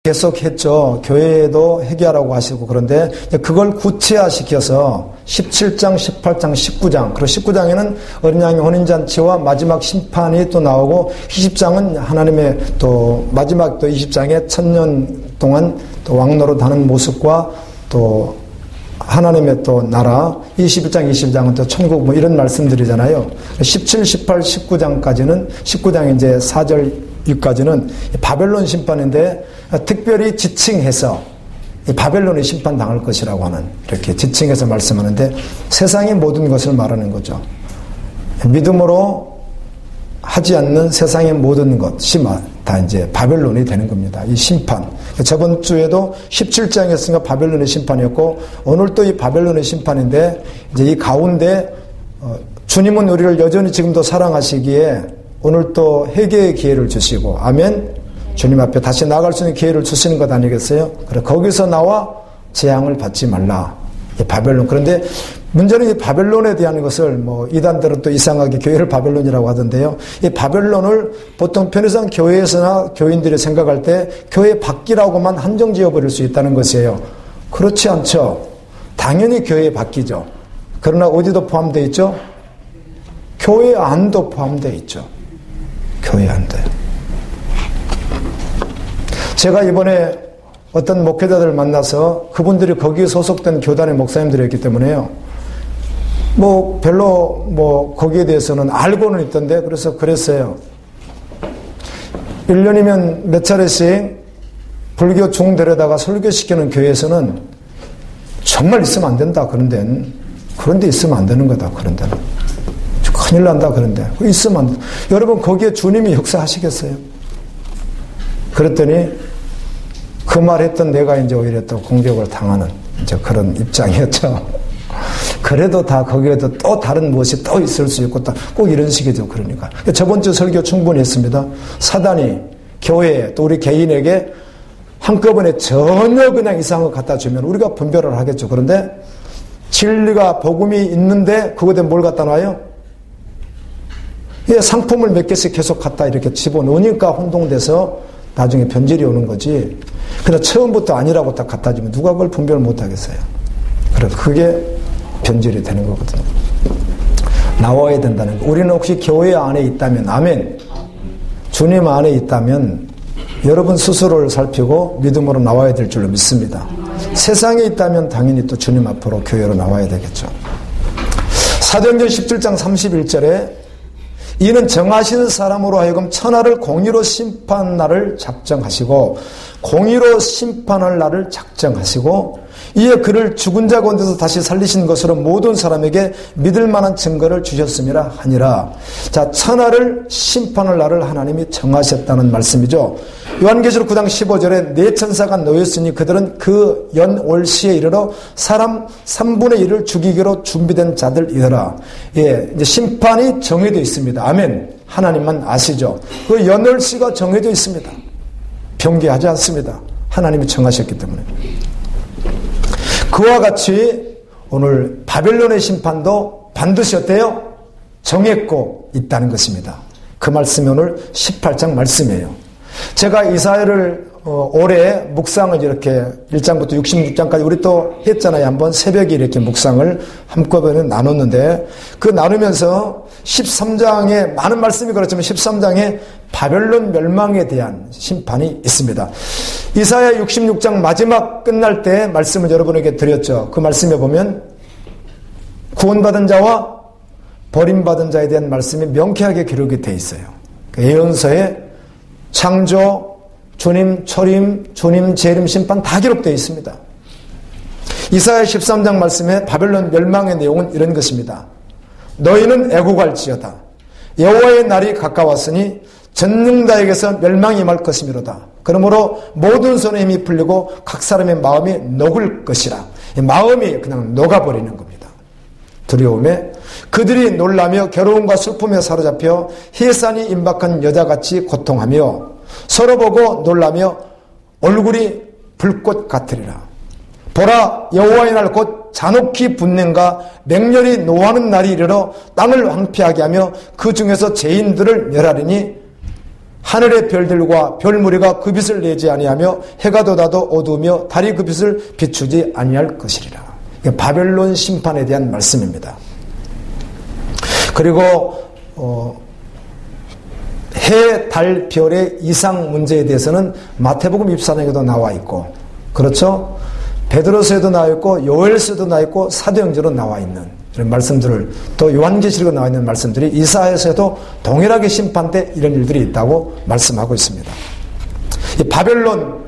계속했죠. 교회에도 회개하라고 하시고. 그런데 그걸 구체화시켜서 17장, 18장, 19장, 그리고 19장에는 어린 양의 혼인잔치와 마지막 심판이 또 나오고, 20장은 하나님의 또 마지막 또 20장에 1000년 동안 또 왕노릇하는 모습과 또 하나님의 또 나라, 21장, 22장은 또 천국, 뭐 이런 말씀들이잖아요. 17, 18, 19장까지는, 19장 이제 4절 6까지는 바벨론 심판인데, 특별히 지칭해서 바벨론이 심판당할 것이라고 하는, 이렇게 지칭해서 말씀하는데, 세상의 모든 것을 말하는 거죠. 믿음으로 하지 않는 세상의 모든 것이 다 이제 바벨론이 되는 겁니다. 이 심판. 저번 주에도 17장이었으니까 바벨론의 심판이었고, 오늘 또 이 바벨론의 심판인데, 이제 이 가운데 주님은 우리를 여전히 지금도 사랑하시기에 오늘 또 회개의 기회를 주시고, 아멘. 주님 앞에 다시 나아갈 수 있는 기회를 주시는 것 아니겠어요? 그래, 거기서 나와 재앙을 받지 말라. 이 바벨론. 그런데 문제는 이 바벨론에 대한 것을 뭐 이단들은 또 이상하게 교회를 바벨론이라고 하던데요. 이 바벨론을 보통 편의상 교회에서나 교인들이 생각할 때 교회 밖이라고만 한정 지어버릴 수 있다는 것이에요. 그렇지 않죠. 당연히 교회 밖이죠. 그러나 어디도 포함되어 있죠? 교회 안도 포함되어 있죠. 교회 안도요. 제가 이번에 어떤 목회자들을 만나서 그분들이 거기에 소속된 교단의 목사님들이었기 때문에요. 뭐 별로 뭐 거기에 대해서는 알고는 있던데, 그래서 그랬어요. 1년이면 몇 차례씩 불교 중 데려다가 설교시키는 교회에서는 정말 있으면 안 된다. 그런데 있으면 안 되는 거다. 그런 데는 큰일 난다. 그런데 있으면 안 돼. 여러분, 거기에 주님이 역사하시겠어요? 그랬더니 그 말했던 내가 이제 오히려 또 공격을 당하는 이제 그런 입장이었죠. 그래도 다 거기에도 또 다른 무엇이 또 있을 수 있고, 꼭 이런 식이죠. 그러니까 저번 주 설교 충분히 했습니다. 사단이 교회에 또 우리 개인에게 한꺼번에 전혀 그냥 이상한 거 갖다 주면 우리가 분별을 하겠죠. 그런데 진리가 복음이 있는데 그거에 뭘 갖다 놔요? 상품을 몇 개씩 계속 갖다 이렇게 집어넣으니까 혼동돼서 나중에 변질이 오는 거지. 그냥 처음부터 아니라고 딱 갖다 주면 누가 그걸 분별을 못 하겠어요. 그래서 그게 변질이 되는 거거든요. 나와야 된다는 거. 우리는 혹시 교회 안에 있다면, 아멘. 주님 안에 있다면 여러분 스스로를 살피고 믿음으로 나와야 될 줄로 믿습니다. 세상에 있다면 당연히 또 주님 앞으로 교회로 나와야 되겠죠. 사도행전 17장 31절에 이는 정하신 사람으로 하여금 천하를 공의로 심판할 날을 작정하시고, 공의로 심판할 날을 작정하시고, 이에 그를 죽은 자 가운데서 다시 살리신 것으로 모든 사람에게 믿을 만한 증거를 주셨음이라 하니라. 자, 천하를 심판할 날을 하나님이 정하셨다는 말씀이죠. 요한계시록 9장 15절에 네 천사가 놓였으니 그들은 그 연월시에 이르러 사람 3분의 1을 죽이기로 준비된 자들이더라. 예, 이제 심판이 정해져 있습니다. 아멘. 하나님만 아시죠. 그 연월시가 정해져 있습니다. 변개하지 않습니다. 하나님이 정하셨기 때문에. 그와 같이 오늘 바벨론의 심판도 반드시 어때요? 정했고 있다는 것입니다. 그 말씀이 오늘 18장 말씀이에요. 제가 이사야를 올해 묵상을 이렇게 1장부터 66장까지 우리 또 했잖아요. 한번 새벽에 이렇게 묵상을 한꺼번에 나눴는데, 그 나누면서 13장에 많은 말씀이 그렇지만 13장에 바벨론 멸망에 대한 심판이 있습니다. 이사야 66장 마지막 끝날 때 말씀을 여러분에게 드렸죠. 그 말씀에 보면 구원받은 자와 버림받은 자에 대한 말씀이 명쾌하게 기록이 되어 있어요. 예언서에 창조, 주님 초림, 주님 재림, 심판 다 기록되어 있습니다. 이사야 13장 말씀에 바벨론 멸망의 내용은 이런 것입니다. 너희는 애국할지어다. 여호와의 날이 가까웠으니 전능자에게서 멸망이 임할 것이미로다. 그러므로 모든 손의 힘이 풀리고 각 사람의 마음이 녹을 것이라. 마음이 그냥 녹아버리는 겁니다. 두려움에 그들이 놀라며 괴로움과 슬픔에 사로잡혀 해산이 임박한 여자같이 고통하며 서로 보고 놀라며 얼굴이 불꽃 같으리라. 보라, 여호와의 날 곧 잔혹히 분냄과 맹렬히 노하는 날이 이르러 땅을 황폐하게 하며 그 중에서 죄인들을 멸하리니 하늘의 별들과 별무리가 그 빛을 내지 아니하며 해가 돋아도 어두우며 달이 그 빛을 비추지 아니할 것이리라. 바벨론 심판에 대한 말씀입니다. 그리고 해, 달, 별의 이상 문제에 대해서는 마태복음 24장에도 나와 있고, 그렇죠? 베드로서에도 나와 있고 요엘서에도 나와 있고 사도행전에도 나와 있는 이런 말씀들을, 또 요한계시록에 나와 있는 말씀들이 이사야서에도 동일하게 심판 때 이런 일들이 있다고 말씀하고 있습니다. 이 바벨론은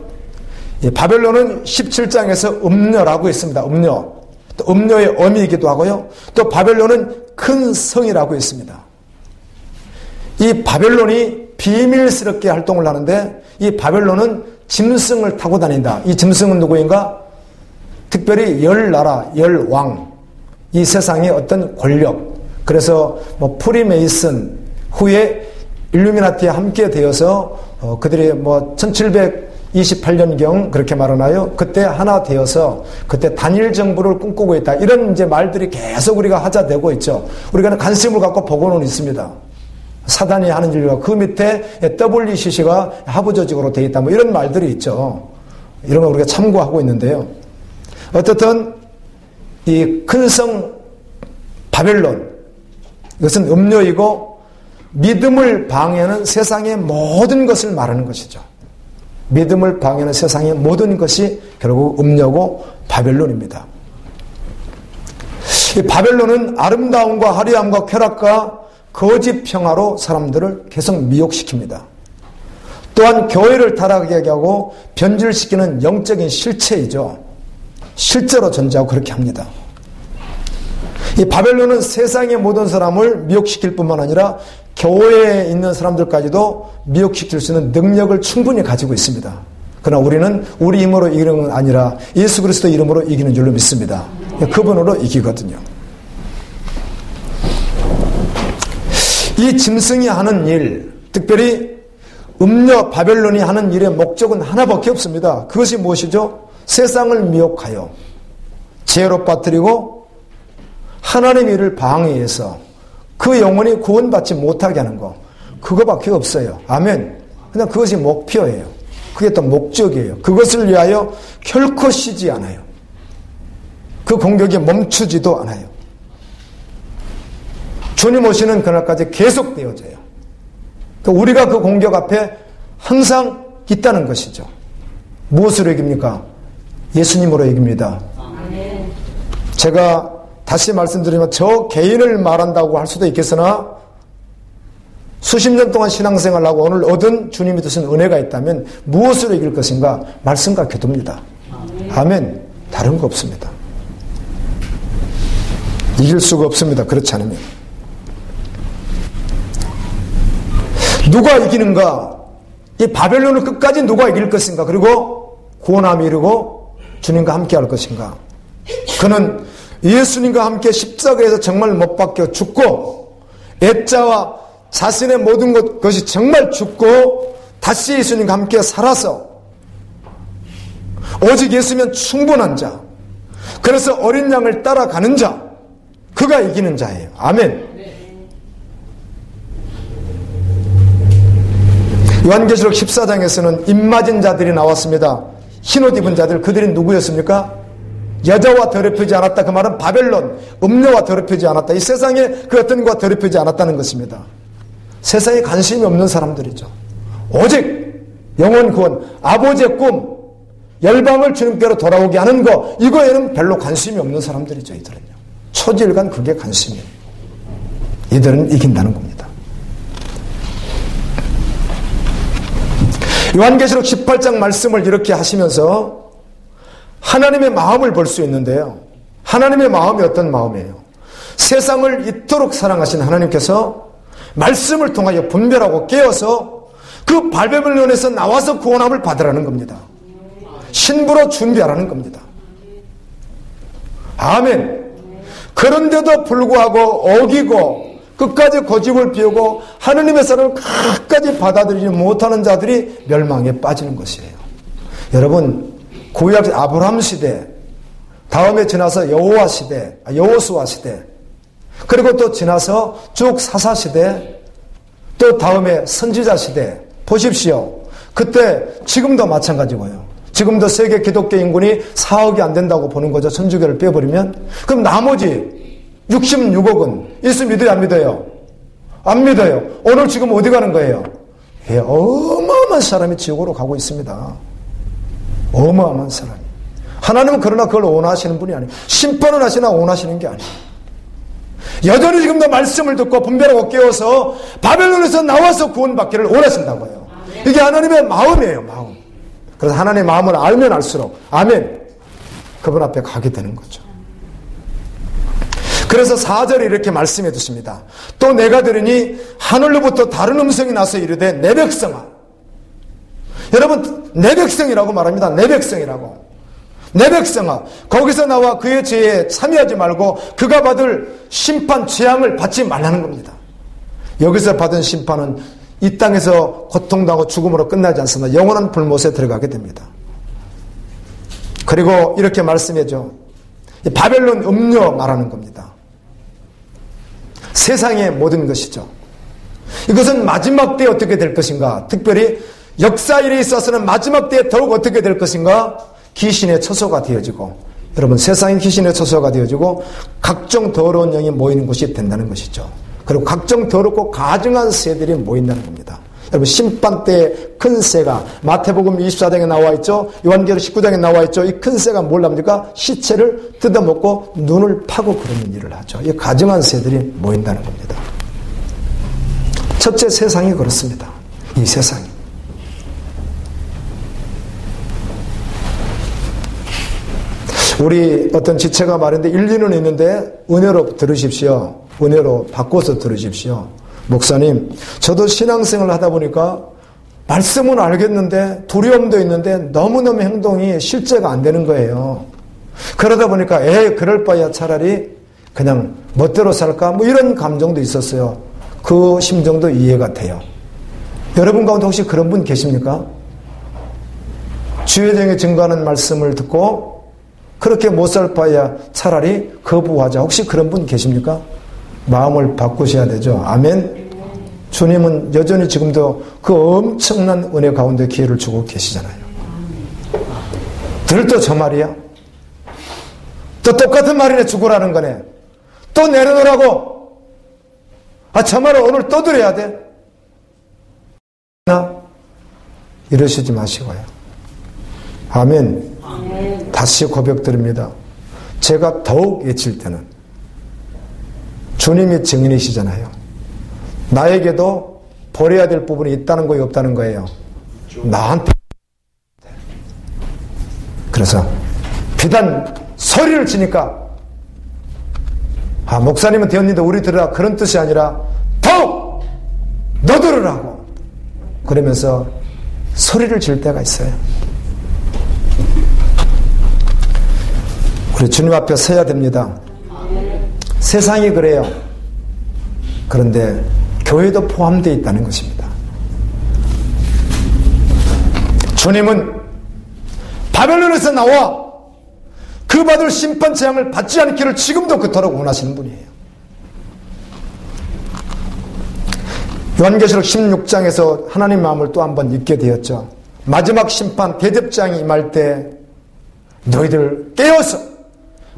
17장에서 음녀라고 있습니다. 음녀. 또 음녀의 어미이기도 하고요. 또 바벨론은 큰 성이라고 있습니다. 이 바벨론이 비밀스럽게 활동을 하는데, 이 바벨론은 짐승을 타고 다닌다. 이 짐승은 누구인가? 특별히 10나라, 10왕, 이 세상의 어떤 권력, 그래서 프리메이슨 후에 일루미나티에 함께 되어서 그들이 1728년경 그렇게 말하나요? 그때 하나 되어서 그때 단일 정부를 꿈꾸고 있다. 이런 이제 말들이 계속 우리가 하자되고 있죠. 우리가 관심을 갖고 보고는 있습니다. 사단이 하는 일과 그 밑에 WCC가 하부 조직으로 되어 있다. 이런 말들이 있죠. 이런 거 우리가 참고하고 있는데요. 어떻든 이 큰 성 바벨론, 이것은 음료이고 믿음을 방해하는 세상의 모든 것을 말하는 것이죠. 믿음을 방해하는 세상의 모든 것이 결국 음료고 바벨론입니다. 이 바벨론은 아름다움과 화려함과 쾌락과 거짓 평화로 사람들을 계속 미혹시킵니다. 또한 교회를 타락하게 하고 변질시키는 영적인 실체이죠. 실제로 존재하고 그렇게 합니다. 이 바벨론은 세상의 모든 사람을 미혹시킬 뿐만 아니라 교회에 있는 사람들까지도 미혹시킬 수 있는 능력을 충분히 가지고 있습니다. 그러나 우리는 우리 힘으로 이기는 건 아니라 예수 그리스도 이름으로 이기는 줄로 믿습니다. 그분으로 이기거든요. 이 짐승이 하는 일, 특별히 음녀 바벨론이 하는 일의 목적은 하나밖에 없습니다. 그것이 무엇이죠? 세상을 미혹하여 죄로 빠뜨리고 하나님의 일을 방해해서 그 영혼이 구원받지 못하게 하는 거, 그거밖에 없어요. 아멘. 그냥 그것이 목표예요. 그게 또 목적이에요. 그것을 위하여 결코 쉬지 않아요. 그 공격이 멈추지도 않아요. 주님 오시는 그날까지 계속되어져요. 우리가 그 공격 앞에 항상 있다는 것이죠. 무엇으로 이깁니까? 예수님으로 이깁니다. 제가 다시 말씀드리면 저 개인을 말한다고 할 수도 있겠으나 수십 년 동안 신앙생활을 하고 오늘 얻은 주님이 주신 은혜가 있다면 무엇으로 이길 것인가? 말씀과 기도입니다. 아멘. 다른 거 없습니다. 이길 수가 없습니다. 그렇지 않으면. 누가 이기는가? 이 바벨론을 끝까지 누가 이길 것인가? 그리고 구원함이 이르고 주님과 함께 할 것인가? 그는 예수님과 함께 십자가에서 정말 못 박혀 죽고 애자와 자신의 모든 것이 정말 죽고 다시 예수님과 함께 살아서 오직 예수면 충분한 자, 그래서 어린 양을 따라가는 자, 그가 이기는 자예요. 아멘. 요한계시록 14장에서는 입맞은 자들이 나왔습니다. 흰옷 입은 자들, 그들이 누구였습니까? 여자와 더럽히지 않았다. 그 말은 바벨론, 음녀와 더럽히지 않았다. 이 세상에 그 어떤 것과 더럽히지 않았다는 것입니다. 세상에 관심이 없는 사람들이죠. 오직 영혼 구원, 아버지의 꿈, 열방을 주님께로 돌아오게 하는 거, 이거에는 별로 관심이 없는 사람들이죠. 이들은요. 초지일간 그게 관심이에요. 이들은 이긴다는 겁니다. 요한계시록 18장 말씀을 이렇게 하시면서 하나님의 마음을 볼 수 있는데요. 하나님의 마음이 어떤 마음이에요? 세상을 이토록 사랑하신 하나님께서 말씀을 통하여 분별하고 깨어서 그 바벨론에서 나와서 구원함을 받으라는 겁니다. 신부로 준비하라는 겁니다. 아멘. 그런데도 불구하고 어기고 끝까지 고집을 피우고 하나님의 사랑을 끝까지 받아들이지 못하는 자들이 멸망에 빠지는 것이에요. 여러분, 구약 아브라함 시대, 다음에 지나서 여호와 시대, 여호수아 시대, 그리고 또 지나서 쭉 사사 시대, 또 다음에 선지자 시대, 보십시오. 그때 지금도 마찬가지고요. 지금도 세계 기독교 인구이 4억이 안 된다고 보는 거죠. 천주교를 빼버리면. 그럼 나머지 66억은 예수 믿어요, 안 믿어요? 안 믿어요. 오늘 지금 어디 가는 거예요? 예, 어마어마한 사람이 지옥으로 가고 있습니다. 어마어마한 사람이. 하나님은 그러나 그걸 원하시는 분이 아니에요. 심판을 하시나 원하시는 게 아니에요. 여전히 지금도 말씀을 듣고 분별하고 깨워서 바벨론에서 나와서 구원받기를 원하신다고요. 이게 하나님의 마음이에요, 마음. 그래서 하나님의 마음을 알면 알수록, 아멘, 그분 앞에 가게 되는 거죠. 그래서 4절에 이렇게 말씀해 주십니다. 또 내가 들으니 하늘로부터 다른 음성이 나서 이르되 내 백성아. 여러분, 내 백성이라고 말합니다. 내 백성이라고. 내 백성아, 거기서 나와 그의 죄에 참여하지 말고 그가 받을 심판 재앙을 받지 말라는 겁니다. 여기서 받은 심판은 이 땅에서 고통당하고 죽음으로 끝나지 않습니다. 영원한 불못에 들어가게 됩니다. 그리고 이렇게 말씀해줘. 바벨론 음료 말하는 겁니다. 세상의 모든 것이죠. 이것은 마지막 때에 어떻게 될 것인가, 특별히 역사일에 있어서는 마지막 때에 더욱 어떻게 될 것인가, 귀신의 처소가 되어지고, 여러분, 세상이 귀신의 처소가 되어지고 각종 더러운 영이 모이는 곳이 된다는 것이죠. 그리고 각종 더럽고 가증한 새들이 모인다는 겁니다. 여러분, 심판 때의 큰 새가 마태복음 24장에 나와 있죠. 요한계시록 19장에 나와 있죠. 이 큰 새가 뭘 합니까? 시체를 뜯어먹고 눈을 파고 그러는 일을 하죠. 이 가증한 새들이 모인다는 겁니다. 첫째, 세상이 그렇습니다. 이 세상이. 우리 어떤 지체가 말인데 일리는 있는데 은혜로 들으십시오. 은혜로 바꿔서 들으십시오. 목사님, 저도 신앙생활을 하다 보니까 말씀은 알겠는데 두려움도 있는데 너무너무 행동이 실제가 안 되는 거예요. 그러다 보니까 그럴 바에야 차라리 그냥 멋대로 살까? 뭐 이런 감정도 있었어요. 그 심정도 이해가 돼요. 여러분 가운데 혹시 그런 분 계십니까? 주의 종이 증거하는 말씀을 듣고 그렇게 못 살 바에야 차라리 거부하자. 혹시 그런 분 계십니까? 마음을 바꾸셔야 되죠. 아멘. 주님은 여전히 지금도 그 엄청난 은혜 가운데 기회를 주고 계시잖아요. 들도 저 말이야. 또 똑같은 말이네. 죽으라는 거네. 또 내려놓으라고. 저 말을 오늘 또 들어야 돼. 이러시지 마시고요. 아멘. 다시 고백드립니다. 제가 더욱 외칠 때는 주님이 증인이시잖아요. 나에게도 버려야 될 부분이 있다는 거예요, 없다는 거예요? 나한테. 그래서 비단 소리를 치니까 목사님은 되었는데 우리 들으라, 그런 뜻이 아니라 더욱 너 들으라고 그러면서 소리를 질 때가 있어요. 우리 주님 앞에 서야 됩니다. 세상이 그래요. 그런데 교회도 포함되어 있다는 것입니다. 주님은 바벨론에서 나와 그 받을 심판 재앙을 받지 않기를 지금도 그토록 원하시는 분이에요. 요한계시록 16장에서 하나님 마음을 또 한번 잊게 되었죠. 마지막 심판 대접장이 임할 때 너희들 깨어서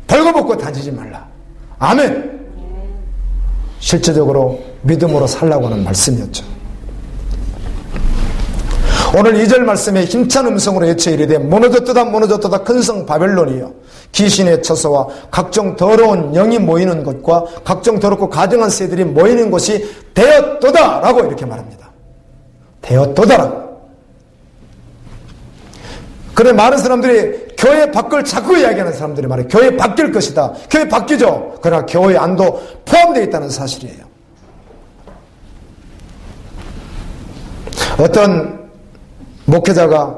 벌거벗고 다니지 말라. 아멘. 실제적으로 믿음으로 살라고 하는 말씀이었죠. 오늘 2절 말씀에 힘찬 음성으로 외쳐 이르되 무너졌도다 큰 성 바벨론이여 귀신의 처소와 각종 더러운 영이 모이는 것과 각종 더럽고 가증한 새들이 모이는 곳이 되었도다 라고 이렇게 말합니다. 되었도다라고. 그래, 많은 사람들이 교회 밖을 자꾸 이야기하는 사람들이 말해요. 교회 바뀔 것이다. 교회 바뀌죠. 그러나 교회 안도 포함되어 있다는 사실이에요. 어떤 목회자가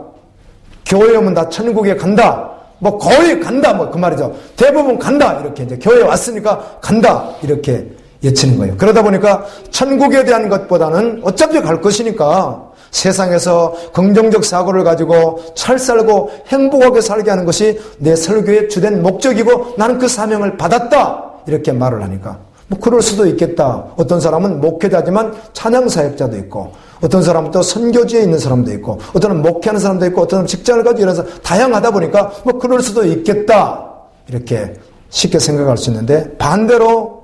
교회 오면 다 천국에 간다. 뭐 거의 간다. 뭐 그 말이죠. 대부분 간다. 이렇게 이제 교회에 왔으니까 간다. 이렇게 예치는 거예요. 그러다 보니까 천국에 대한 것보다는 어차피 갈 것이니까 세상에서 긍정적 사고를 가지고 잘 살고 행복하게 살게 하는 것이 내 설교의 주된 목적이고 나는 그 사명을 받았다. 이렇게 말을 하니까 뭐 그럴 수도 있겠다. 어떤 사람은 목회자지만 찬양 사역자도 있고, 어떤 사람은 또 선교지에 있는 사람도 있고, 어떤 사람은 목회하는 사람도 있고, 어떤 사람은 직장을 가지고 이래서 다양하다 보니까 뭐 그럴 수도 있겠다. 이렇게 쉽게 생각할 수 있는데, 반대로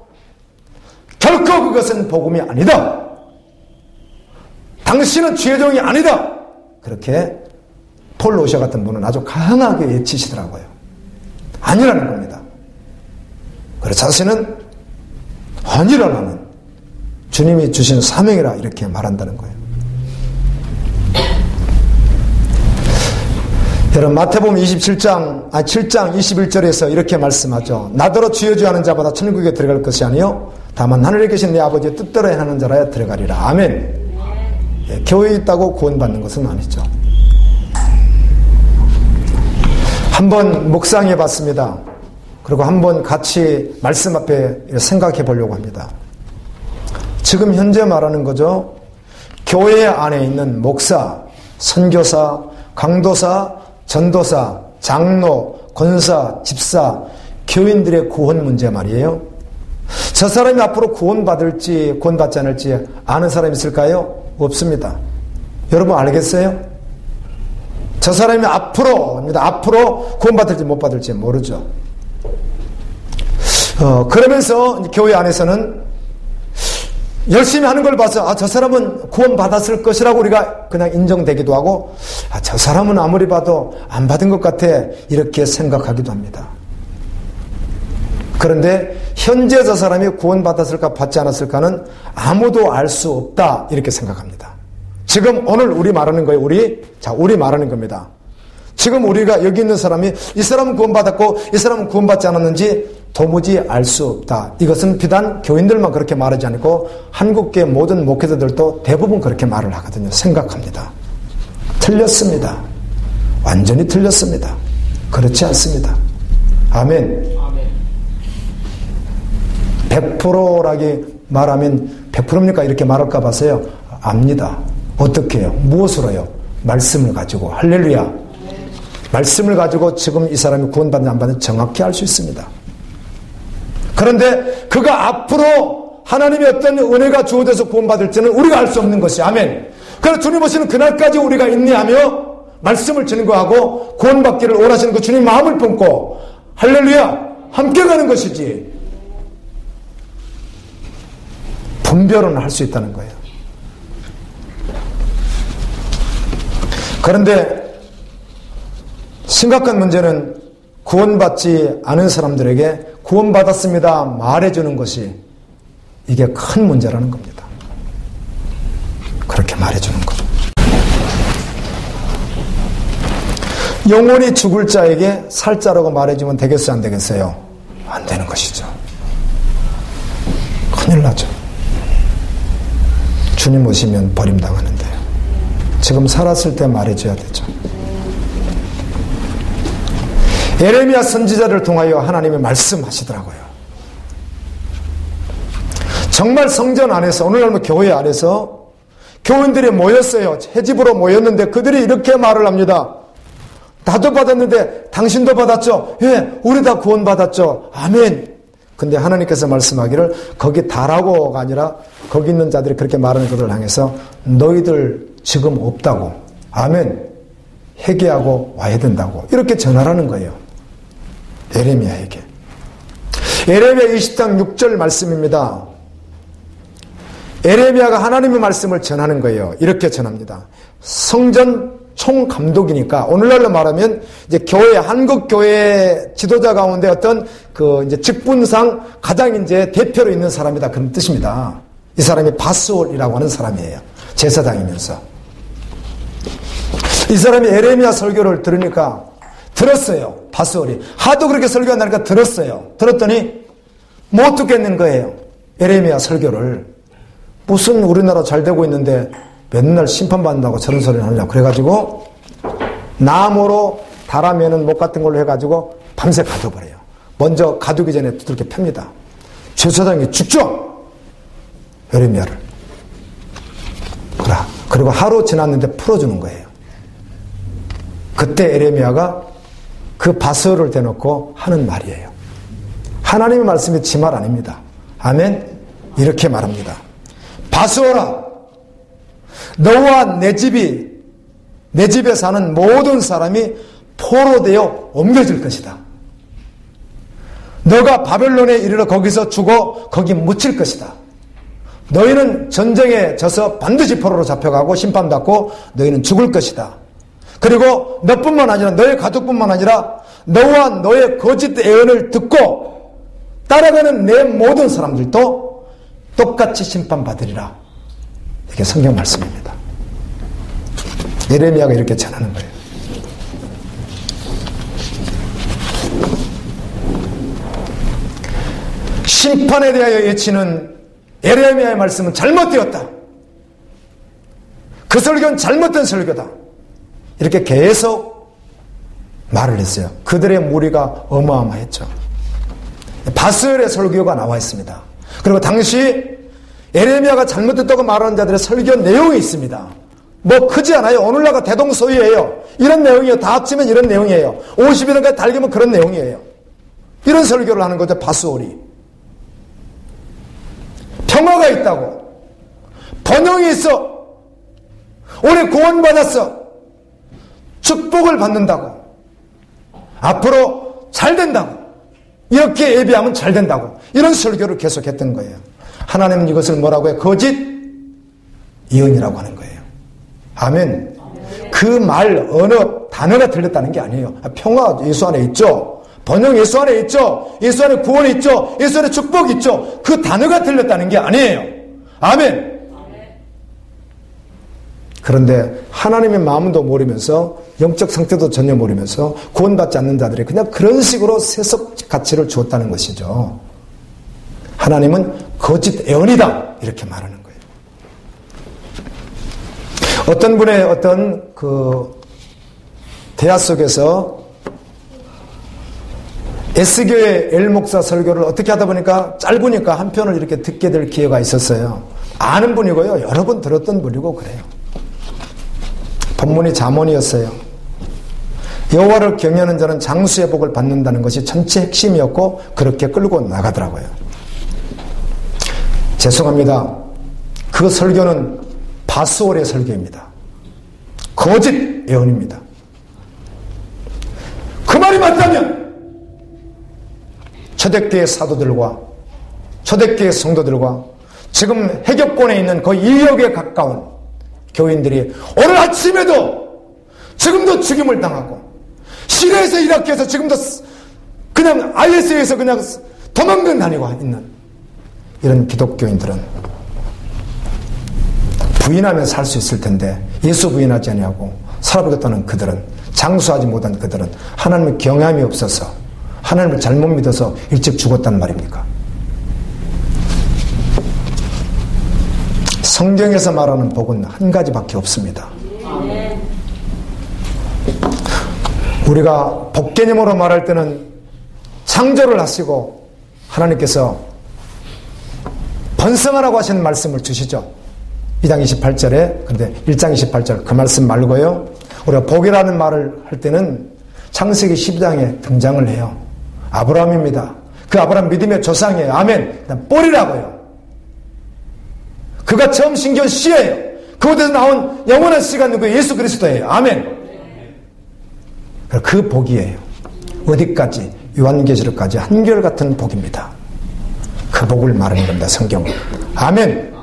결코 그것은 복음이 아니다. 당신은 주의 종이 아니다. 그렇게 폴 로시아 같은 분은 아주 강하게 외치시더라고요. 아니라는 겁니다. 그래서 자신은 아니라는 주님이 주신 사명이라 이렇게 말한다는 거예요. 여러분 마태복음 7장 21절에서 이렇게 말씀하죠. 나더러 주여 주여 하는 자보다 천국에 들어갈 것이 아니요 다만 하늘에 계신 내 아버지의 뜻대로 행하는 자라야 들어가리라. 아멘. 예, 교회에 있다고 구원받는 것은 아니죠. 한번 묵상해 봤습니다. 그리고 한번 같이 말씀 앞에 생각해 보려고 합니다. 지금 현재 말하는 거죠. 교회 안에 있는 목사, 선교사, 강도사, 전도사, 장로, 권사, 집사, 교인들의 구원 문제 말이에요. 저 사람이 앞으로 구원받을지 구원받지 않을지 아는 사람이 있을까요? 없습니다. 여러분 알겠어요? 저 사람이 앞으로 구원받을지 못 받을지 모르죠. 그러면서 교회 안에서는 열심히 하는 걸 봐서 저 사람은 구원받았을 것이라고 우리가 그냥 인정되기도 하고 저 사람은 아무리 봐도 안 받은 것 같아 이렇게 생각하기도 합니다. 그런데 현재 저 사람이 구원받았을까 받지 않았을까는 아무도 알 수 없다 이렇게 생각합니다. 지금 오늘 우리 말하는 거예요. 우리 말하는 겁니다. 지금 우리가 여기 있는 사람이 이 사람은 구원받았고 이 사람은 구원받지 않았는지 도무지 알 수 없다. 이것은 비단 교인들만 그렇게 말하지 않고 한국계 모든 목회자들도 대부분 그렇게 말을 하거든요. 생각합니다. 틀렸습니다. 완전히 틀렸습니다. 그렇지 않습니다. 아멘. 100%라기 말하면 100%입니까? 이렇게 말할까 봐서요. 압니다. 어떻게 해요? 무엇으로요? 말씀을 가지고. 할렐루야. 말씀을 가지고 지금 이 사람이 구원받는지 안 받는지 정확히 알 수 있습니다. 그런데 그가 앞으로 하나님의 어떤 은혜가 주어져서 구원받을지는 우리가 알 수 없는 것이 아멘. 그래서 주님 오시는 그날까지 우리가 인내하며 말씀을 증거하고 구원받기를 원하시는 그 주님 마음을 품고 할렐루야 함께 가는 것이지 분별은 할 수 있다는 거예요. 그런데 심각한 문제는 구원받지 않은 사람들에게 구원받았습니다 말해주는 것이 이게 큰 문제라는 겁니다. 그렇게 말해주는 것. 영원히 죽을 자에게 살자라고 말해주면 되겠어요 안 되겠어요? 안 되는 것이죠. 큰일 나죠. 주님 오시면 버림당하는데 지금 살았을 때 말해줘야 되죠. 예레미야 선지자를 통하여 하나님이 말씀하시더라고요. 정말 성전 안에서 오늘날 교회 안에서 교인들이 모였어요. 새집으로 모였는데 그들이 이렇게 말을 합니다. 나도 받았는데 당신도 받았죠? 예, 우리 다 구원받았죠. 아멘. 근데 하나님께서 말씀하기를 거기 다라고가 아니라 거기 있는 자들이 그렇게 말하는 그들을 향해서 너희들 지금 없다고. 아멘. 회개하고 와야 된다고. 이렇게 전하라는 거예요. 예레미야에게. 예레미야 20장 6절 말씀입니다. 예레미야가 하나님의 말씀을 전하는 거예요. 이렇게 전합니다. 성전 총감독이니까 오늘날로 말하면 이제 교회 한국 교회 지도자 가운데 어떤 그 이제 직분상 가장 이제 대표로 있는 사람이다 그런 뜻입니다. 이 사람이 바스올이라고 하는 사람이에요. 제사장이면서 이 사람이 예레미야 설교를 들으니까 들었어요. 바스올이 하도 그렇게 설교한다니까 들었어요. 들었더니 못 듣겠는 거예요. 예레미야 설교를 무슨 우리나라 잘 되고 있는데 맨날 심판받는다고 저런 소리를 하려고 그래가지고 나무로 달아매는 목 같은 걸로 해가지고 밤새 가둬버려요. 먼저 가두기 전에 두들겨 팹니다. 제사장이 죽죠. 예레미야를. 그리고 하루 지났는데 풀어주는 거예요. 그때 예레미야가 그 바스를 대놓고 하는 말이에요. 하나님의 말씀이 지 말 아닙니다. 아멘. 이렇게 말합니다. 바수어라, 너와 내 집에 사는 모든 사람이 포로되어 옮겨질 것이다. 너가 바벨론에 이르러 거기서 죽어 거기 묻힐 것이다. 너희는 전쟁에 져서 반드시 포로로 잡혀가고 심판받고 너희는 죽을 것이다. 그리고 너뿐만 아니라 너의 가족뿐만 아니라 너와 너의 거짓 예언을 듣고 따라가는 내 모든 사람들도 똑같이 심판받으리라. 이게 성경 말씀입니다. 예레미야가 이렇게 전하는 거예요. 심판에 대하여 예치는 예레미야의 말씀은 잘못되었다. 그 설교는 잘못된 설교다. 이렇게 계속 말을 했어요. 그들의 무리가 어마어마했죠. 바스엘의 설교가 나와 있습니다. 그리고 당시 예레미야가 잘못됐다고 말하는 자들의 설교 내용이 있습니다. 뭐 크지 않아요. 오늘날과 대동소이예요. 이런 내용이에요. 다 합치면 이런 내용이에요. 50일까지 달기면 그런 내용이에요. 이런 설교를 하는 거죠. 바스올이. 평화가 있다고, 번영이 있어, 올해 구원받았어, 축복을 받는다고, 앞으로 잘 된다고, 이렇게 예비하면 잘 된다고, 이런 설교를 계속했던 거예요. 하나님은 이것을 뭐라고 해요? 거짓 예언이라고 하는 거예요. 아멘. 그 말 어느 단어가 들렸다는 게 아니에요. 평화 예수 안에 있죠. 번영 예수 안에 있죠. 예수 안에 구원이 있죠. 예수 안에 축복이 있죠. 그 단어가 들렸다는 게 아니에요. 아멘. 그런데 하나님의 마음도 모르면서 영적 상태도 전혀 모르면서 구원받지 않는 자들이 그냥 그런 식으로 세속 가치를 주었다는 것이죠. 하나님은 거짓 예언이다 이렇게 말하는 거예요. 어떤 분의 어떤 대화 속에서 S교의 엘목사 설교를 어떻게 하다 보니까 짧으니까 한 편을 이렇게 듣게 될 기회가 있었어요. 아는 분이고요. 여러 번 들었던 분이고 그래요. 본문이 잠언이었어요. 여호와를 경외하는 자는 장수의 복을 받는다는 것이 전체 핵심이었고 그렇게 끌고 나가더라고요. 죄송합니다. 그 설교는 바스올의 설교입니다. 거짓 예언입니다. 그 말이 맞다면 초대교회 사도들과 초대교회 성도들과 지금 해격권에 있는 거의 2억에 가까운 교인들이 오늘 아침에도 지금도 죽임을 당하고 시리아에서 이라크에서 지금도 그냥 IS에서 그냥 도망근 다니고 있는 이런 기독교인들은 부인하면 살 수 있을 텐데 예수 부인하지 아니하고 살아보겠다는 그들은, 장수하지 못한 그들은 하나님의 경외함이 없어서 하나님을 잘못 믿어서 일찍 죽었단 말입니까? 성경에서 말하는 복은 한 가지밖에 없습니다. 우리가 복 개념으로 말할 때는 창조를 하시고 하나님께서 번성하라고 하시는 말씀을 주시죠. 2장 28절에. 그런데 1장 28절 그 말씀 말고요. 우리가 복이라는 말을 할 때는 창세기 12장에 등장을 해요. 아브라함입니다. 그 아브라함 믿음의 조상이에요. 아멘. 뿔이라고요. 그가 처음 신기한 씨예요. 그곳에서 나온 영원한 씨가 누구? 예수 그리스도예요. 아멘. 그 복이에요. 어디까지? 요한계시록까지 한결같은 복입니다. 그 복을 말하는 겁니다. 성경은. 아멘.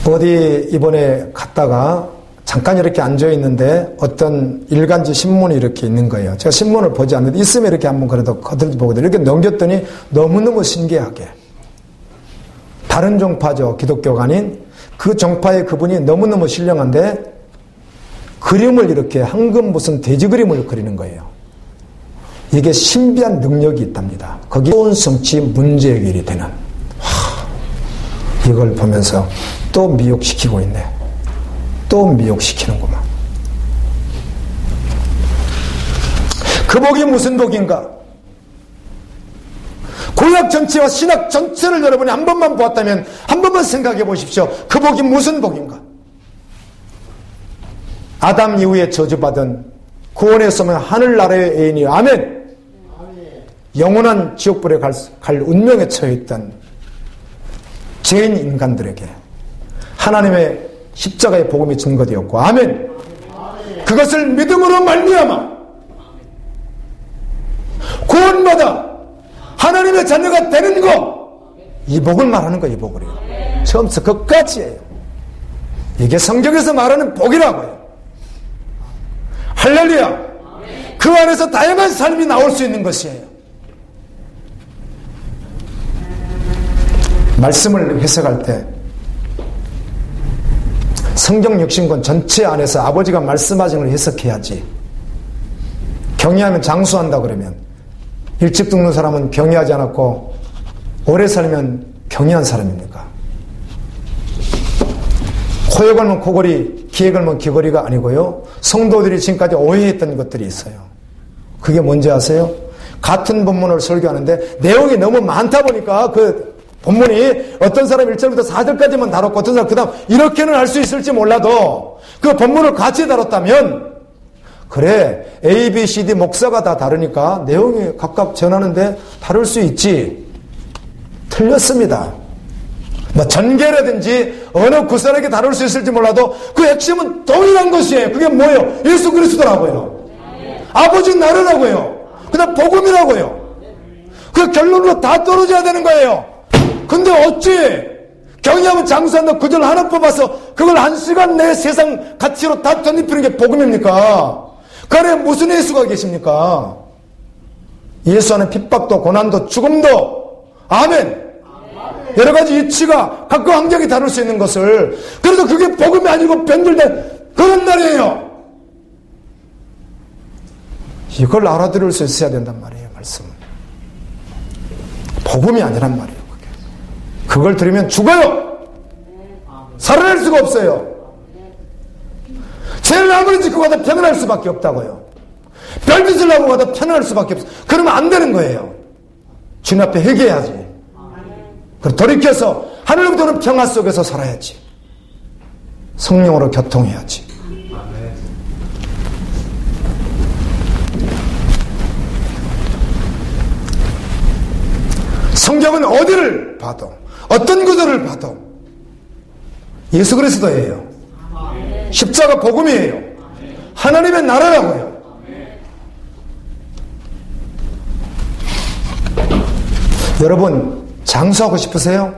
어디 이번에 갔다가 잠깐 이렇게 앉아있는데 어떤 일간지 신문이 이렇게 있는 거예요. 제가 신문을 보지 않는데 있으면 이렇게 한번 그래도 거들지 보거든요. 이렇게 넘겼더니 너무너무 신기하게 다른 종파죠. 기독교가 아닌 그 종파의 그분이 너무너무 신령한데 그림을 이렇게 황금 무슨 돼지 그림을 그리는 거예요. 이게 신비한 능력이 있답니다. 거기 좋은 성취 문제 해결이 되는. 이걸 보면서 또 미혹시키고 있네. 또 미혹시키는구만. 그 복이 무슨 복인가? 구약 전체와 신약 전체를 여러분이 한 번만 보았다면 한 번만 생각해 보십시오. 그 복이 무슨 복인가? 아담 이후에 저주받은 구원의 소망 하늘나라의 애인이 아멘. 영원한 지옥불에 갈 운명에 처해 있던 죄인 인간들에게 하나님의 십자가의 복음이 증거되었고, 아멘. 그것을 믿음으로 말미암아 구원받아 하나님의 자녀가 되는 것, 이 복을 말하는 거, 이 복을요. 처음부터 끝까지예요. 이게 성경에서 말하는 복이라고요. 할렐루야. 그 안에서 다양한 삶이 나올 수 있는 것이에요. 말씀을 해석할 때 성경 육신권 전체 안에서 아버지가 말씀하신 걸 해석해야지. 경외하면 장수한다 그러면 일찍 죽는 사람은 경외하지 않았고 오래 살면 경외한 사람입니까? 코에 걸면 코걸이, 귀에 걸면 귀걸이가 아니고요. 성도들이 지금까지 오해했던 것들이 있어요. 그게 뭔지 아세요? 같은 본문을 설교하는데 내용이 너무 많다 보니까 그 본문이 어떤 사람 1절부터 4절까지만 다뤘고 어떤 사람 그 다음 이렇게는 할 수 있을지 몰라도 그 본문을 같이 다뤘다면 그래 A, B, C, D 목사가 다 다르니까 내용이 각각 전하는데 다를 수 있지. 틀렸습니다. 뭐 전개라든지 어느 구설에게 다룰 수 있을지 몰라도 그 핵심은 동일한 것이에요. 그게 뭐예요? 예수 그리스도라고요. 아버지 나라라고요. 그다음 복음이라고요. 그 결론으로 다 떨어져야 되는 거예요. 근데 어찌 경외하면 장수한다 구절 하나 뽑아서 그걸 1시간 내에 세상 가치로 다 덧입히는 게 복음입니까? 그 안에 무슨 예수가 계십니까? 예수 안에 핍박도 고난도 죽음도 아멘. 여러 가지 이치가 각각 환경이 다룰 수 있는 것을, 그래도 그게 복음이 아니고 변질된 그런 날이에요. 이걸 알아들을 수 있어야 된단 말이에요. 말씀은 복음이 아니란 말이에요. 그걸 들으면 죽어요. 살아날 수가 없어요. 죄를 아무리 짓고 가도 편안할 수밖에 없다고요. 별짓을 하고 가도 편안할 수밖에 없어요. 그러면 안 되는 거예요. 주님 앞에 회개해야지. 그리고 돌이켜서 하늘로부터는 평화 속에서 살아야지. 성령으로 교통해야지. 성경은 어디를 봐도 어떤 구절을 봐도 예수 그리스도예요. 십자가 복음이에요. 하나님의 나라라고요. 여러분 장수하고 싶으세요?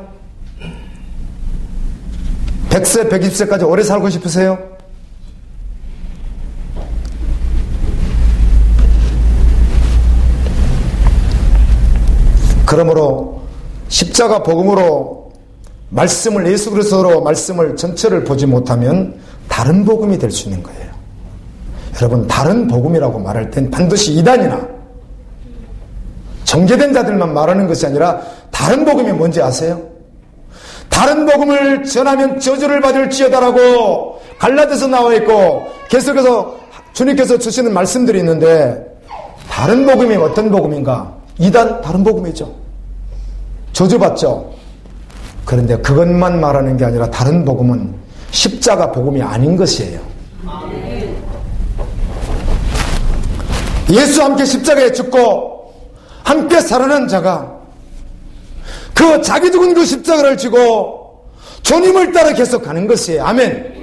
100세, 120세까지 오래 살고 싶으세요? 그러므로 십자가 복음으로 말씀을 예수 그리스도로 말씀을 전체를 보지 못하면 다른 복음이 될 수 있는 거예요. 여러분 다른 복음이라고 말할 땐 반드시 이단이나 정죄된 자들만 말하는 것이 아니라 다른 복음이 뭔지 아세요? 다른 복음을 전하면 저주를 받을지어다라고 갈라디아서 나와 있고 계속해서 주님께서 주시는 말씀들이 있는데 다른 복음이 어떤 복음인가? 이단 다른 복음이죠. 저주받죠. 그런데 그것만 말하는 게 아니라 다른 복음은 십자가 복음이 아닌 것이에요. 예수와 함께 십자가에 죽고 함께 살아난 자가 그 자기 죽은 그 십자가를 지고 주님을 따라 계속 가는 것이에요. 아멘.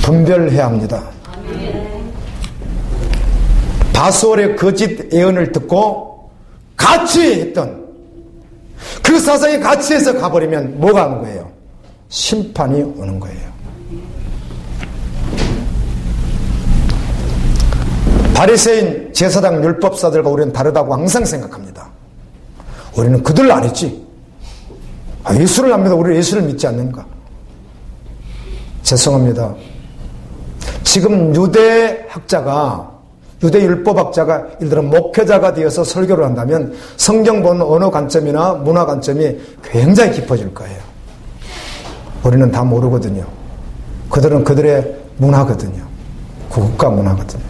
분별해야 합니다. 바수월의 거짓 예언을 듣고 같이 했던 그 사상에 같이 해서 가버리면 뭐가 하는 거예요? 심판이 오는 거예요. 바리새인 제사장 율법사들과 우리는 다르다고 항상 생각합니다. 우리는 그들 아니지. 예수를 안 믿어. 우리 예수를 믿지 않는가? 죄송합니다. 지금 유대학자가 유대 율법학자가 예를 들어 목회자가 되어서 설교를 한다면 성경 보는 언어 관점이나 문화 관점이 굉장히 깊어질 거예요. 우리는 다 모르거든요. 그들은 그들의 문화거든요. 국가 문화거든요.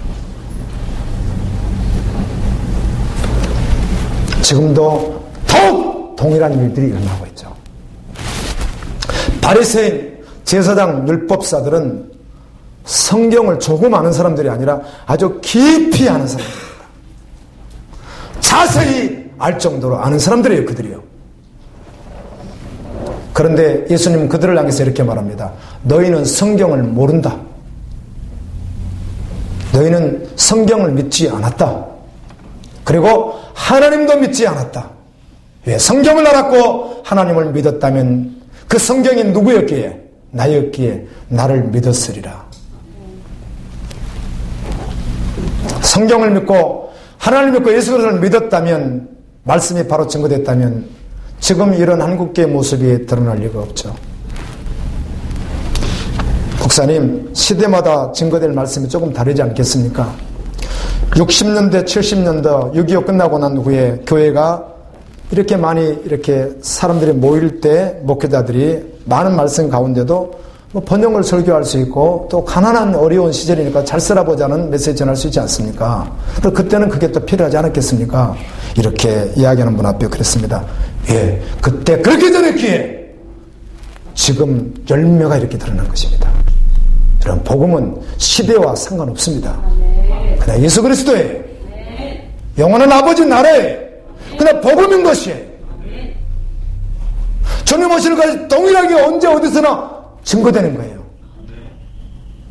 지금도 더욱 동일한 일들이 일어나고 있죠. 바리새인 제사장 율법사들은 성경을 조금 아는 사람들이 아니라 아주 깊이 아는 사람들입니다. 자세히 알 정도로 아는 사람들이에요, 그들이요. 그런데 예수님은 그들을 향해서 이렇게 말합니다. 너희는 성경을 모른다. 너희는 성경을 믿지 않았다. 그리고 하나님도 믿지 않았다. 왜? 성경을 알았고 하나님을 믿었다면 그 성경이 누구였기에? 나였기에 나를 믿었으리라. 성경을 믿고 하나님을 믿고 예수 그리스도를 믿었다면, 말씀이 바로 증거됐다면 지금 이런 한국교회 모습이 드러날 리가 없죠. 목사님, 시대마다 증거될 말씀이 조금 다르지 않겠습니까? 60년대, 70년대 6.25 끝나고 난 후에 교회가 이렇게 많이 이렇게 사람들이 모일 때 목회자들이 많은 말씀 가운데도 뭐 번영을 설교할 수 있고 또 가난한 어려운 시절이니까 잘 살아보자는 메시지 전할 수 있지 않습니까? 그때는 그게 또 필요하지 않았겠습니까? 이렇게 이야기하는 분 앞에 그랬습니다. 예, 그때 그렇게 전했기에 지금 열매가 이렇게 드러난 것입니다. 그럼 복음은 시대와 상관없습니다. 그냥 예수 그리스도의 영원한 아버지 나라에 그냥 복음인 것이에요. 주님 오시는 것이 동일하게 언제 어디서나 증거되는 거예요.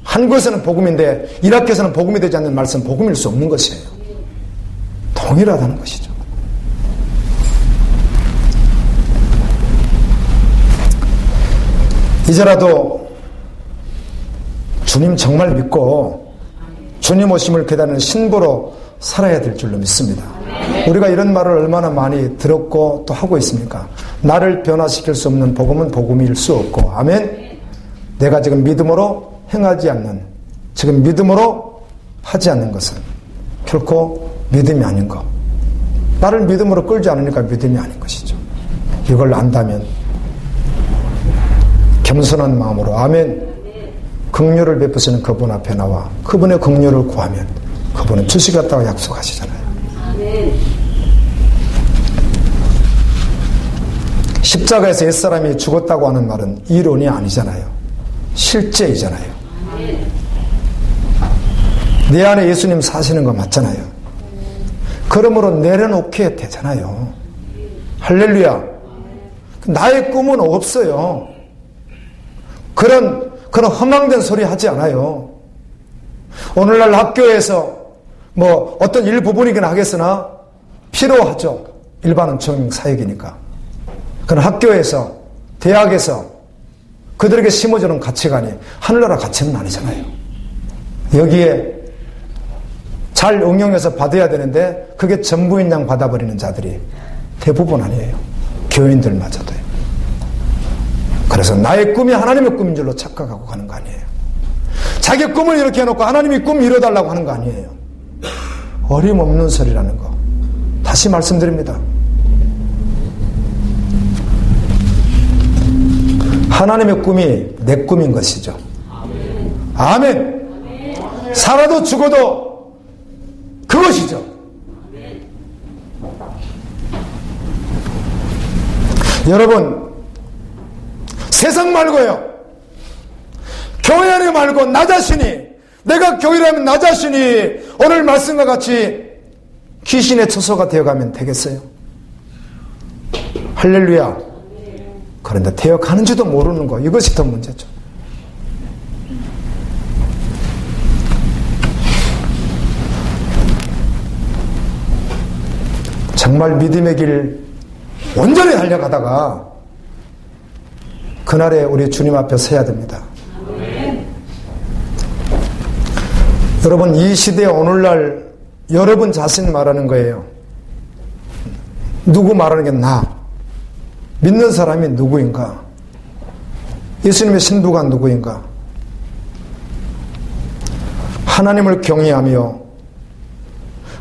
한국에서는 복음인데 이라크에서는 복음이 되지 않는 말씀 복음일 수 없는 것이에요. 동일하다는 것이죠. 이제라도 주님 정말 믿고 주님 오심을 기다리는 신부로 살아야 될 줄로 믿습니다. 우리가 이런 말을 얼마나 많이 들었고 또 하고 있습니까? 나를 변화시킬 수 없는 복음은 복음일 수 없고, 아멘. 내가 지금 믿음으로 행하지 않는, 지금 믿음으로 하지 않는 것은 결코 믿음이 아닌 것. 나를 믿음으로 끌지 않으니까 믿음이 아닌 것이죠. 이걸 안다면 겸손한 마음으로 아멘. 긍휼을 베푸시는 그분 앞에 나와 그분의 긍휼을 구하면 그분은 주시겠다고 약속하시잖아요. 십자가에서 옛사람이 죽었다고 하는 말은 이론이 아니잖아요. 실제이잖아요. 내 안에 예수님 사시는 거 맞잖아요. 그러므로 내려놓게 되잖아요. 할렐루야. 나의 꿈은 없어요. 그런 허망된 소리 하지 않아요. 오늘날 학교에서 뭐 어떤 일부분이긴 하겠으나 필요하죠. 일반은총 사역이니까. 그런 학교에서, 대학에서 그들에게 심어주는 가치관이 하늘나라 가치는 아니잖아요. 여기에 잘 응용해서 받아야 되는데 그게 전부인 양 받아버리는 자들이 대부분 아니에요. 교인들마저도요. 그래서 나의 꿈이 하나님의 꿈인 줄로 착각하고 가는 거 아니에요. 자기 꿈을 이렇게 해놓고 하나님이 꿈 이뤄달라고 하는 거 아니에요. 어림없는 소리라는 거 다시 말씀드립니다. 하나님의 꿈이 내 꿈인 것이죠. 아멘. 살아도 죽어도 그것이죠. 여러분, 세상 말고요, 교회 안에 말고 나 자신이, 내가 교회라면 나 자신이 오늘 말씀과 같이 귀신의 처소가 되어가면 되겠어요? 할렐루야. 그런데 되어가는지도 모르는 거, 이것이 더 문제죠. 정말 믿음의 길 온전히 달려가다가 그날에 우리 주님 앞에 서야 됩니다. 여러분, 이 시대에 오늘날 여러분 자신 말하는 거예요. 누구 말하는 게 나? 믿는 사람이 누구인가? 예수님의 신부가 누구인가? 하나님을 경외하며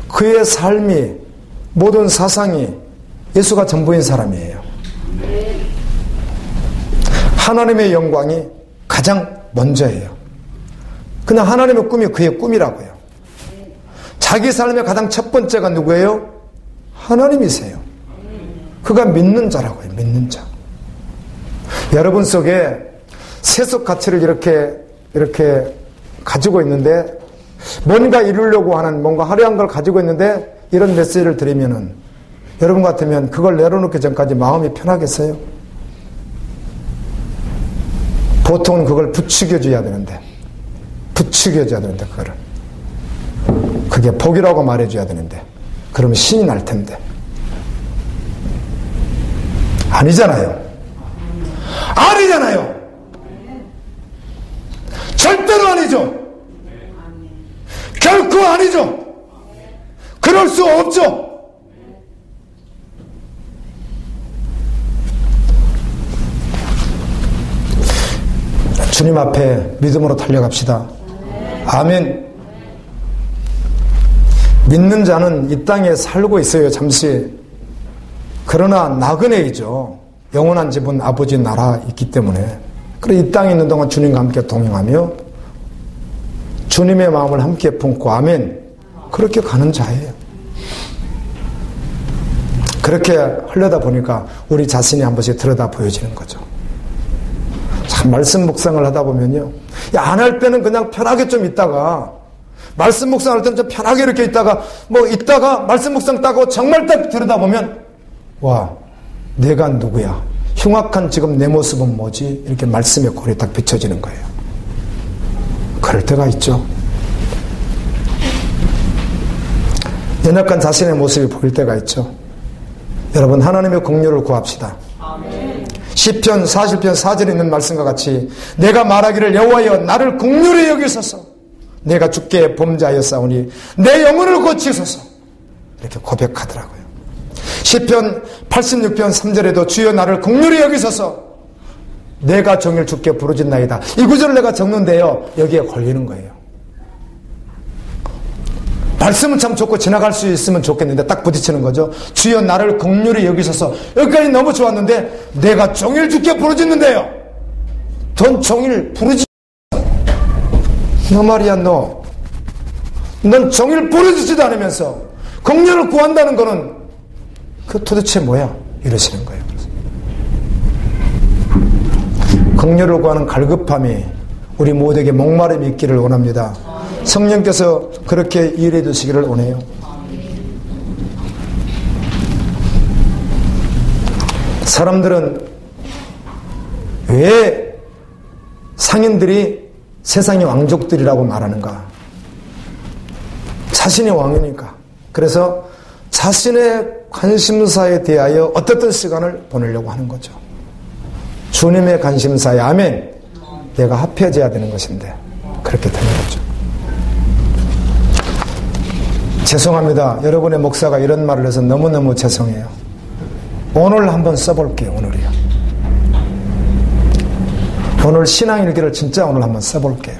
그의 삶이, 모든 사상이 예수가 전부인 사람이에요. 하나님의 영광이 가장 먼저예요. 그냥 하나님의 꿈이 그의 꿈이라고요. 자기 삶의 가장 첫 번째가 누구예요? 하나님이세요. 그가 믿는 자라고요. 믿는 자. 여러분 속에 세속 가치를 이렇게 가지고 있는데, 뭔가 이루려고 하는 뭔가 화려한 걸 가지고 있는데 이런 메시지를 드리면은 여러분 같으면 그걸 내려놓기 전까지 마음이 편하겠어요? 보통은 그걸 부추겨줘야 되는데 그거를 그게 복이라고 말해줘야 되는데 그러면 신이 날 텐데 아니잖아요. 절대로 아니죠. 결코 아니죠. 그럴 수 없죠. 주님 앞에 믿음으로 달려갑시다. 아멘. 믿는 자는 이 땅에 살고 있어요, 잠시. 그러나 나그네이죠. 영원한 집은 아버지 나라 있기 때문에. 그래 이 땅에 있는 동안 주님과 함께 동행하며 주님의 마음을 함께 품고 아멘. 그렇게 가는 자예요. 그렇게 하려다 보니까 우리 자신이 한 번씩 들여다 보여지는 거죠. 참 말씀 묵상을 하다 보면요. 안 할 때는 그냥 편하게 좀 있다가 말씀 묵상할 때는 좀 편하게 이렇게 있다가 있다가 말씀 묵상 따고 정말 딱 들여다보면 와 내가 누구야? 흉악한 지금 내 모습은 뭐지? 이렇게 말씀의 꼴이 딱 비춰지는 거예요. 그럴 때가 있죠. 연약한 자신의 모습이 보일 때가 있죠. 여러분 하나님의 긍휼을 구합시다. 아멘. 시편 40편 4절에 있는 말씀과 같이 내가 말하기를 여호와여 나를 긍휼히 여기소서 내가 주께 범죄하였사오니 내 영혼을 고치소서 이렇게 고백하더라고요. 시편 86편 3절에도 주여 나를 긍휼히 여기소서 내가 종일 주께 부르짖나이다. 이 구절을 내가 적는데요. 여기에 걸리는 거예요. 말씀은 참 좋고 지나갈 수 있으면 좋겠는데 딱 부딪히는 거죠. 주여 나를 긍휼히 여기소서 여기까지 너무 좋았는데 내가 종일 주께 부르짖는데요. 넌 종일 부르짖 너 말이야 너. 넌 종일 부르짖지도 않으면서 긍휼을 구한다는 거는 그 도대체 뭐야? 이러시는 거예요. 긍휼을 구하는 갈급함이 우리 모두에게 목마름이 있기를 원합니다. 성령께서 그렇게 일해 주시기를 원해요. 사람들은 왜 상인들이 세상의 왕족들이라고 말하는가? 자신이 왕이니까. 그래서 자신의 관심사에 대하여 어떻든 시간을 보내려고 하는 거죠. 주님의 관심사에 아멘. 내가 합해져야 되는 것인데 그렇게 되는 거죠. 죄송합니다. 여러분의 목사가 이런 말을 해서 너무너무 죄송해요. 오늘 한번 써볼게요. 오늘이요. 오늘 신앙일기를 진짜 오늘 한번 써볼게요.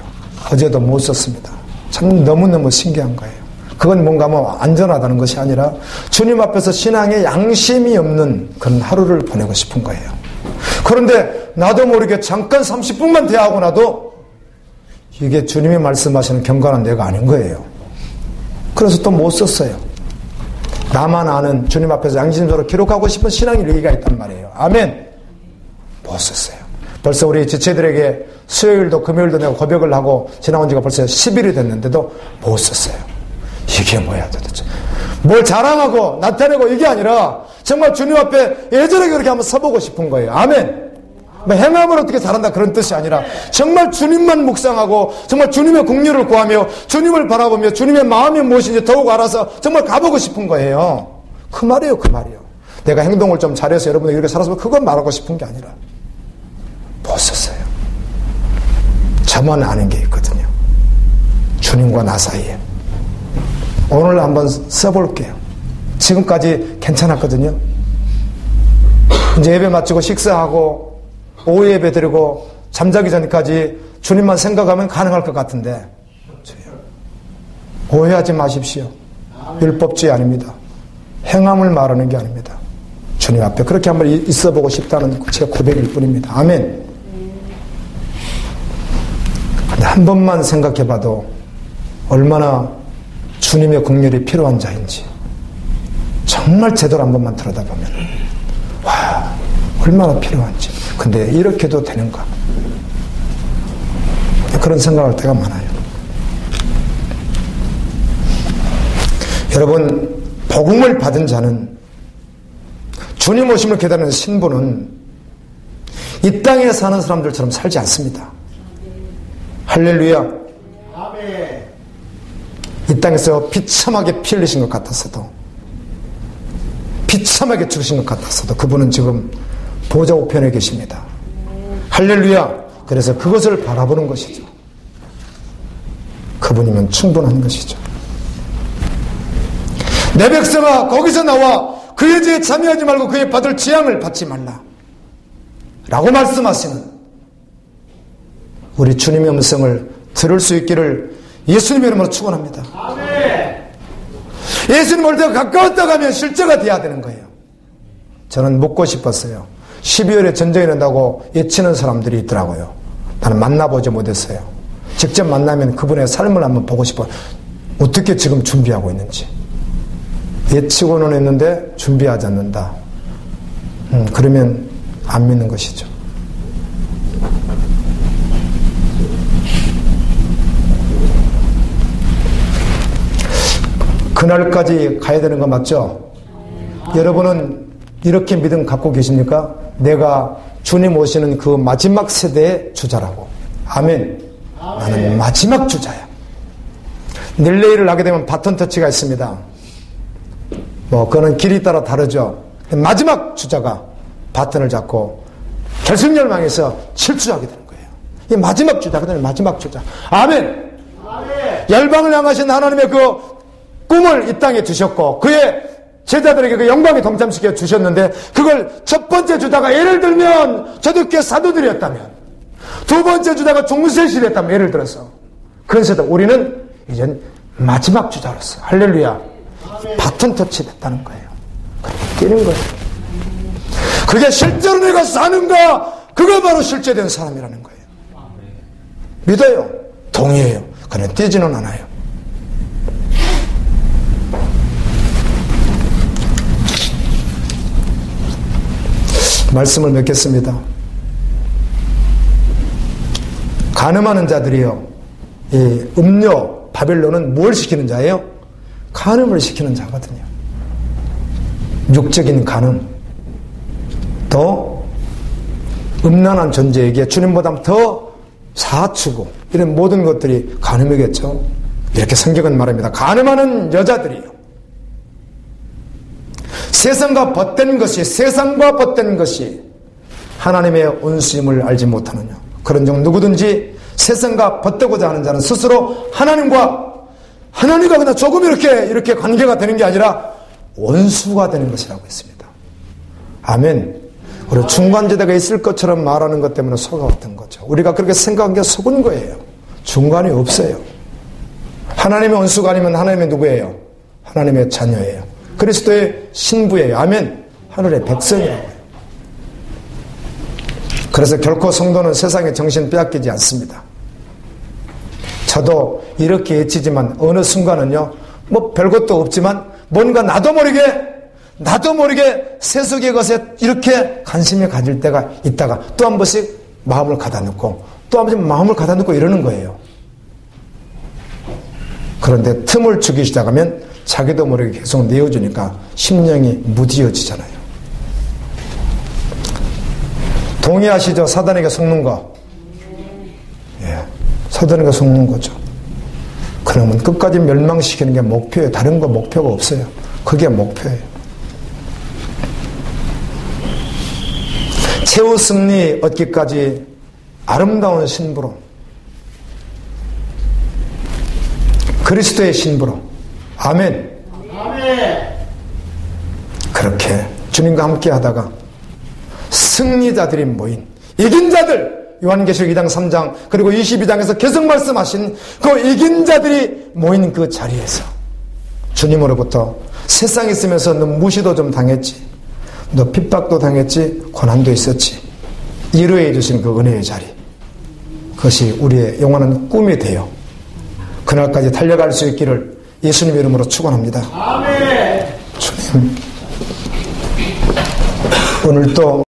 어제도 못 썼습니다. 참 너무너무 신기한 거예요. 그건 뭔가 안전하다는 것이 아니라 주님 앞에서 신앙에 양심이 없는 그런 하루를 보내고 싶은 거예요. 그런데 나도 모르게 잠깐 30분만 대화하고 나도 이게 주님이 말씀하시는 경건한 내가 아닌 거예요. 그래서 또 못 썼어요. 나만 아는 주님 앞에서 양심적으로 기록하고 싶은 신앙일기가 있단 말이에요. 아멘. 못 썼어요. 벌써 우리 지체들에게 수요일도 금요일도 내가 고백을 하고 지나온 지가 벌써 10일이 됐는데도 못 썼어요. 이게 뭐야 도대체. 뭘 자랑하고 나타내고 이게 아니라 정말 주님 앞에 예전에 그렇게 한번 서보고 싶은 거예요. 아멘. 행함을 어떻게 잘한다 그런 뜻이 아니라 정말 주님만 묵상하고 정말 주님의 긍휼을 구하며 주님을 바라보며 주님의 마음이 무엇인지 더욱 알아서 정말 가보고 싶은 거예요. 그 말이에요. 그 말이에요. 내가 행동을 좀 잘해서 여러분들 이렇게 살아서 그건 말하고 싶은 게 아니라 못 썼어요. 저만 아는 게 있거든요. 주님과 나 사이에. 오늘 한번 써볼게요. 지금까지 괜찮았거든요. 이제 예배 마치고 식사하고 오후 예배 드리고 잠자기 전까지 주님만 생각하면 가능할 것 같은데 오해하지 마십시오. 율법주의 아닙니다. 행함을 말하는 게 아닙니다. 주님 앞에 그렇게 한번 있어보고 싶다는 제 고백일 뿐입니다. 아멘. 한 번만 생각해봐도 얼마나 주님의 긍휼이 필요한 자인지 정말 제대로 한 번만 들여다보면 와 얼마나 필요한지. 근데 이렇게도 되는가? 그런 생각할 때가 많아요. 여러분, 복음을 받은 자는, 주님 오심을 기다리는 신부는 이 땅에 사는 사람들처럼 살지 않습니다. 할렐루야. 이 땅에서 비참하게 피 흘리신 것 같았어도, 비참하게 죽으신 것 같았어도 그분은 지금 보좌 우편에 계십니다. 할렐루야. 그래서 그것을 바라보는 것이죠. 그분이면 충분한 것이죠. 내 백성아, 거기서 나와 그의 죄에 참여하지 말고 그의 받을 재앙을 받지 말라 라고 말씀하시는 우리 주님의 음성을 들을 수 있기를 예수님의 이름으로 축원합니다. 예수님 올 때가 가까웠다 가면 실제가 돼야 되는 거예요. 저는 묻고 싶었어요. 12월에 전쟁이 난다고 예치는 사람들이 있더라고요. 나는 만나보지 못했어요. 직접 만나면 그분의 삶을 한번 보고 싶어요. 어떻게 지금 준비하고 있는지. 예치고는 했는데 준비하지 않는다. 그러면 안 믿는 것이죠. 그날까지 가야 되는 거 맞죠? 여러분은 이렇게 믿음 갖고 계십니까? 내가 주님 오시는 그 마지막 세대의 주자라고. 아멘. 나는 마지막 주자야. 릴레이를 하게 되면 바톤 터치가 있습니다. 그거는 길이 따라 다르죠. 마지막 주자가 바톤을 잡고 결승열망에서 실추하게 되는 거예요. 이 마지막 주자거든요. 마지막 주자. 아멘. 열방을 향하신 하나님의 그 꿈을 이 땅에 주셨고 그의 제자들에게 그 영광에 동참시켜 주셨는데 그걸 첫 번째 주자가 예를 들면 초대교회 사도들이었다면 두 번째 주자가 중세시대였다면 예를 들어서 그래서 우리는 이젠 마지막 주자로서 할렐루야 바톤 터치 됐다는 거예요. 그렇게 뛰는 거예요. 그게 실제로 내가 사는가 그거 바로 실제된 사람이라는 거예요. 믿어요. 동의해요. 그냥 뛰지는 않아요. 말씀을 맺겠습니다. 간음하는 자들이요. 이 음료, 바벨론은 뭘 시키는 자예요? 간음을 시키는 자거든요. 육적인 간음. 더 음란한 존재에게 주님보다 더 사주고 이런 모든 것들이 간음이겠죠. 이렇게 성경은 말합니다. 간음하는 여자들이요. 세상과 벗된 것이 하나님의 온수임을 알지 못하느냐. 그런 종 누구든지 세상과 벗되고자 하는 자는 스스로 하나님과 그냥 조금 이렇게 관계가 되는 게 아니라 원수가 되는 것이라고 했습니다. 아멘. 우리 중간지대가 있을 것처럼 말하는 것 때문에 속아왔던 거죠. 우리가 그렇게 생각한 게 속은 거예요. 중간이 없어요. 하나님의 원수가 아니면 하나님의 누구예요? 하나님의 자녀예요. 그리스도의 신부예요. 아멘. 하늘의 백성이라고요. 그래서 결코 성도는 세상의 정신 빼앗기지 않습니다. 저도 이렇게 외치지만 어느 순간은요, 별것도 없지만 뭔가 나도 모르게 세속의 것에 이렇게 관심이 가질 때가 있다가 또 한 번씩 마음을 가다놓고 또 한 번씩 마음을 가다놓고 이러는 거예요. 그런데 틈을 주기 시작하면 자기도 모르게 계속 내어주니까 심령이 무디어지잖아요. 동의하시죠? 사단에게 속는 거. 예, 사단에게 속는 거죠. 그러면 끝까지 멸망시키는 게 목표예요. 다른 거 목표가 없어요. 그게 목표예요. 최후 승리 얻기까지 아름다운 신부로, 그리스도의 신부로. 아멘. 그렇게 주님과 함께 하다가 승리자들이 모인, 이긴 자들, 요한계시록 2장 3장 그리고 22장에서 계속 말씀하신 그 이긴 자들이 모인 그 자리에서 주님으로부터 세상에 있으면서 너 무시도 좀 당했지, 너 핍박도 당했지, 고난도 있었지, 이루해 주신 그 은혜의 자리, 그것이 우리의 영원한 꿈이 되어 그날까지 달려갈 수 있기를 예수님의 이름으로 축원합니다. 아멘. 주님, 오늘 또